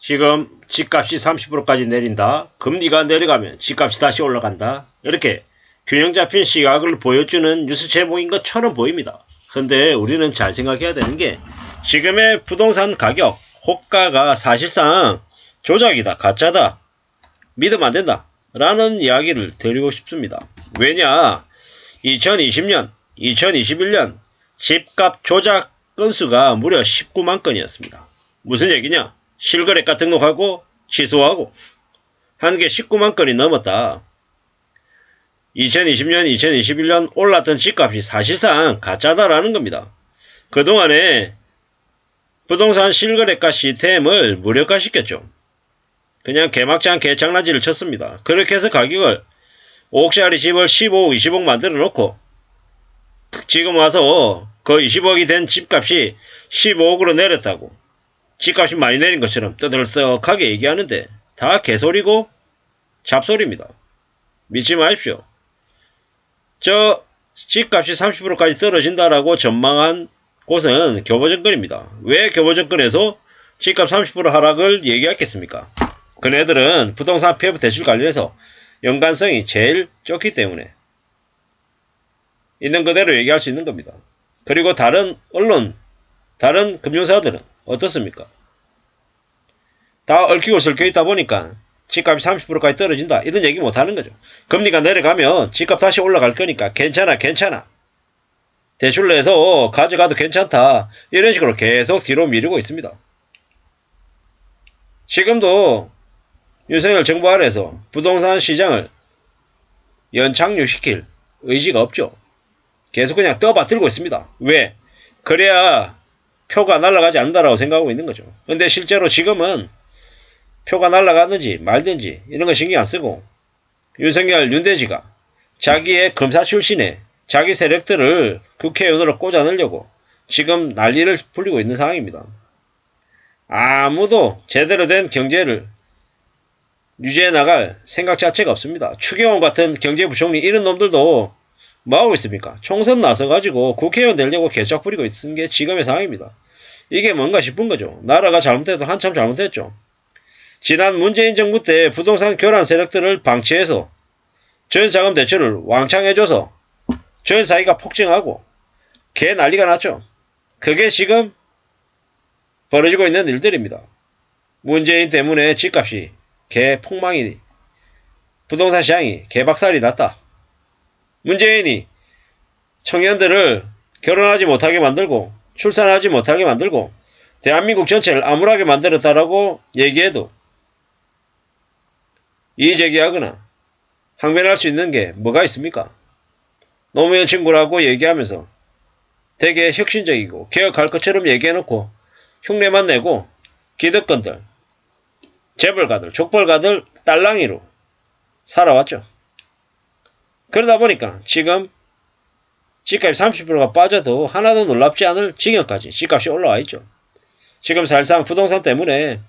지금 집값이 30%까지 내린다. 금리가 내려가면 집값이 다시 올라간다. 이렇게 균형 잡힌 시각을 보여주는 뉴스 제목인 것처럼 보입니다. 근데 우리는 잘 생각해야 되는 게 지금의 부동산 가격, 호가가 사실상 조작이다, 가짜다, 믿으면 안 된다 라는 이야기를 드리고 싶습니다. 왜냐, 2020년, 2021년 집값 조작 건수가 무려 19만 건이었습니다. 무슨 얘기냐? 실거래가 등록하고 취소하고 한 게 19만 건이 넘었다. 2020년, 2021년 올랐던 집값이 사실상 가짜다라는 겁니다. 그동안에 부동산 실거래가 시스템을 무력화시켰죠. 그냥 개막장 개장난지를 쳤습니다. 그렇게 해서 가격을 5억짜리 집을 15억, 20억 만들어 놓고 지금 와서 그 20억이 된 집값이 15억으로 내렸다고 집값이 많이 내린 것처럼 떠들썩하게 얘기하는데 다 개소리고 잡소리입니다. 믿지 마십시오. 저 집값이 30%까지 떨어진다라고 전망한 곳은 교보정권입니다. 왜 교보정권에서 집값 30% 하락을 얘기했겠습니까? 그네들은 부동산 폐업 대출 관련해서 연관성이 제일 적기 때문에 있는 그대로 얘기할 수 있는 겁니다. 그리고 다른 언론, 다른 금융사들은 어떻습니까? 다 얽히고 설켜 있다 보니까 집값이 30%까지 떨어진다 이런 얘기 못하는 거죠. 금리가 내려가면 집값 다시 올라갈 거니까 괜찮아 대출 내서 가져가도 괜찮다 이런 식으로 계속 뒤로 미루고 있습니다. 지금도 윤석열 정부 아래에서 부동산 시장을 연착륙시킬 의지가 없죠. 계속 그냥 떠받들고 있습니다. 왜? 그래야 표가 날아가지 않는다라고 생각하고 있는 거죠. 근데 실제로 지금은 표가 날아가는지 말든지 이런 거 신경 안 쓰고 윤석열 윤대지가 자기의 검사 출신의 자기 세력들을 국회의원으로 꽂아 넣으려고 지금 난리를 부리고 있는 상황입니다. 아무도 제대로 된 경제를 유지해 나갈 생각 자체가 없습니다. 추경호 같은 경제부총리 이런 놈들도 뭐하고 있습니까? 총선 나서가지고 국회의원 되려고 개척 부리고 있는 게 지금의 상황입니다. 이게 뭔가 싶은 거죠. 나라가 잘못해도 한참 잘못했죠. 지난 문재인 정부 때 부동산 교란 세력들을 방치해서 전세자금 대출을 왕창 해줘서 전세사기가 폭증하고 개 난리가 났죠. 그게 지금 벌어지고 있는 일들입니다. 문재인 때문에 집값이 개 폭망이 부동산 시장이 개박살이 났다. 문재인이 청년들을 결혼하지 못하게 만들고 출산하지 못하게 만들고 대한민국 전체를 암울하게 만들었다라고 얘기해도 이의제기하거나 항변할 수 있는 게 뭐가 있습니까? 노무현 친구라고 얘기하면서 되게 혁신적이고 개혁할 것처럼 얘기해놓고 흉내만 내고 기득권들, 재벌가들, 족벌가들 딸랑이로 살아왔죠. 그러다 보니까 지금 집값이 30%가 빠져도 하나도 놀랍지 않을 지경까지 집값이 올라와 있죠. 지금 사실상 부동산 때문에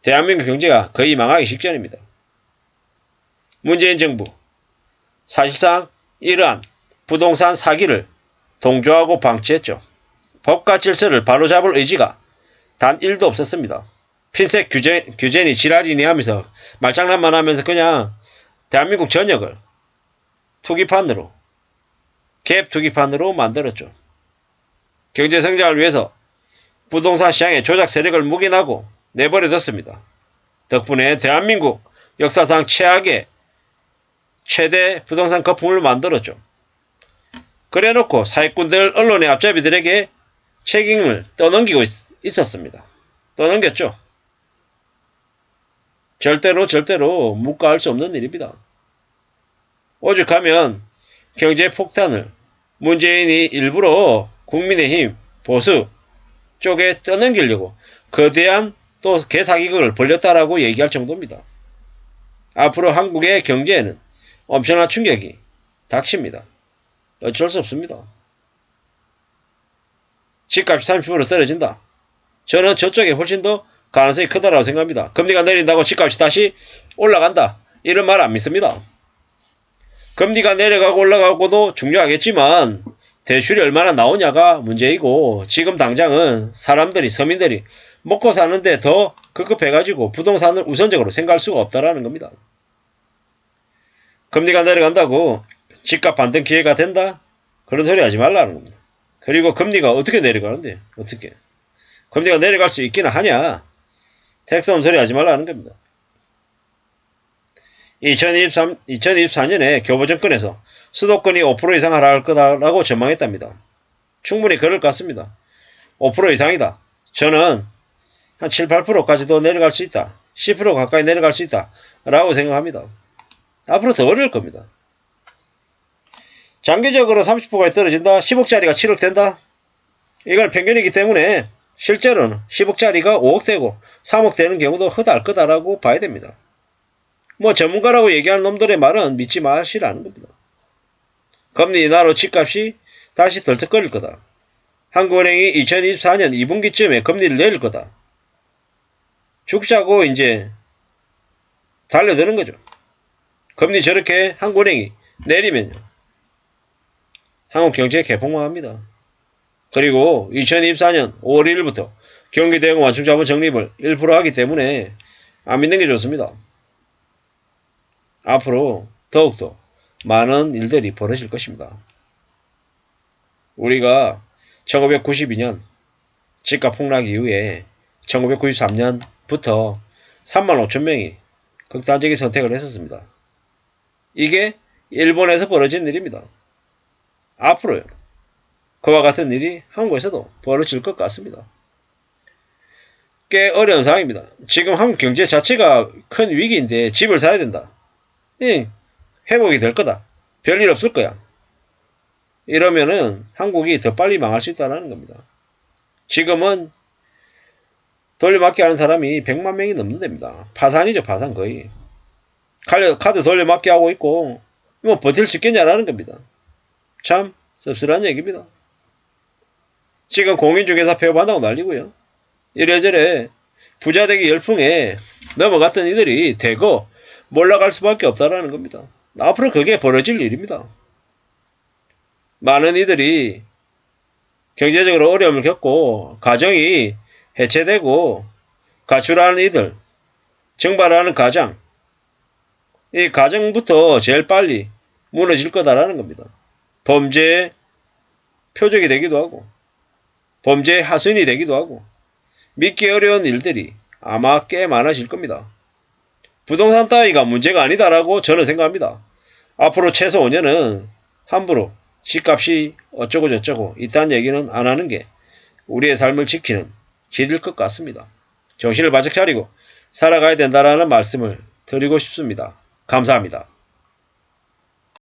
대한민국 경제가 거의 망하기 직전입니다. 문재인 정부 사실상 이러한 부동산 사기를 동조하고 방치했죠. 법과 질서를 바로잡을 의지가 단 1도 없었습니다. 핀셋 규제니 지랄이니 하면서 말장난만 하면서 그냥 대한민국 전역을 투기판으로 갭 투기판으로 만들었죠. 경제 성장을 위해서 부동산 시장의 조작 세력을 묵인하고 내버려뒀습니다. 덕분에 대한민국 역사상 최대 부동산 거품을 만들었죠. 그래놓고 사기꾼들 언론의 앞잡이들에게 책임을 떠넘기고 있었습니다. 떠넘겼죠. 절대로 묵과할 수 없는 일입니다. 오죽하면 경제 폭탄을 문재인이 일부러 국민의힘 보수 쪽에 떠넘기려고 거대한 또 개사기극을 벌였다라고 얘기할 정도입니다. 앞으로 한국의 경제에는 엄청난 충격이 닥칩니다. 어쩔 수 없습니다. 집값이 30% 떨어진다. 저는 저쪽에 훨씬 더 가능성이 크다라고 생각합니다. 금리가 내린다고 집값이 다시 올라간다. 이런 말 안 믿습니다. 금리가 내려가고 올라가고도 중요하겠지만 대출이 얼마나 나오냐가 문제이고 지금 당장은 사람들이 서민들이 먹고 사는데 더 급급해가지고 부동산을 우선적으로 생각할 수가 없다라는 겁니다. 금리가 내려간다고 집값 반등 기회가 된다? 그런 소리 하지 말라는 겁니다. 그리고 금리가 어떻게 내려가는데? 어떻게? 금리가 내려갈 수 있기는 하냐? 택스 온 소리 하지 말라는 겁니다. 2024년에 교보정권에서 수도권이 5% 이상 하락할 거다라고 전망했답니다. 충분히 그럴 것 같습니다. 5% 이상이다. 저는 한 7, 8%까지도 내려갈 수 있다. 10% 가까이 내려갈 수 있다. 라고 생각합니다. 앞으로 더 어려울 겁니다. 장기적으로 30%까지 떨어진다. 10억짜리가 7억 된다. 이건 평균이기 때문에 실제로는 10억짜리가 5억 되고 3억 되는 경우도 허다할 거다라고 봐야 됩니다. 뭐 전문가라고 얘기하는 놈들의 말은 믿지 마시라는 겁니다. 금리 인하로 집값이 다시 덜썩거릴 거다. 한국은행이 2024년 2분기쯤에 금리를 내릴 거다. 죽자고 이제 달려드는 거죠. 금리 저렇게 한국은행이 내리면요. 한국 경제 개폭망합니다. 그리고 2024년 5월 1일부터 경기대금 완충자본 적립을 1% 하기 때문에 안 믿는 게 좋습니다. 앞으로 더욱더 많은 일들이 벌어질 것입니다. 우리가 1992년 집값 폭락 이후에 1993년부터 3만 5천 명이 극단적인 선택을 했었습니다. 이게 일본에서 벌어진 일입니다. 앞으로요. 그와 같은 일이 한국에서도 벌어질 것 같습니다. 꽤 어려운 상황입니다. 지금 한국 경제 자체가 큰 위기인데 집을 사야 된다. 회복이 될 거다. 별일 없을 거야. 이러면은 한국이 더 빨리 망할 수 있다는 겁니다. 지금은 돌려막기 하는 사람이 100만 명이 넘는답니다. 파산이죠, 파산 거의. 카드 돌려막기 하고 있고 뭐 버틸 수 있겠냐라는 겁니다. 참 씁쓸한 얘기입니다. 지금 공인중개사 폐업한다고 난리고요. 이래저래 부자되기 열풍에 넘어갔던 이들이 대거 몰락할 수밖에 없다라는 겁니다. 앞으로 그게 벌어질 일입니다. 많은 이들이 경제적으로 어려움을 겪고 가정이 해체되고 가출하는 이들, 증발하는 가장, 이 가정부터 제일 빨리 무너질 거다라는 겁니다. 범죄의 표적이 되기도 하고 범죄의 하수인이 되기도 하고 믿기 어려운 일들이 아마 꽤 많아질 겁니다. 부동산 따위가 문제가 아니다라고 저는 생각합니다. 앞으로 최소 5년은 함부로 집값이 어쩌고 저쩌고 이딴 얘기는 안 하는 게 우리의 삶을 지키는 길일 것 같습니다. 정신을 바짝 차리고 살아가야 된다라는 말씀을 드리고 싶습니다. 감사합니다.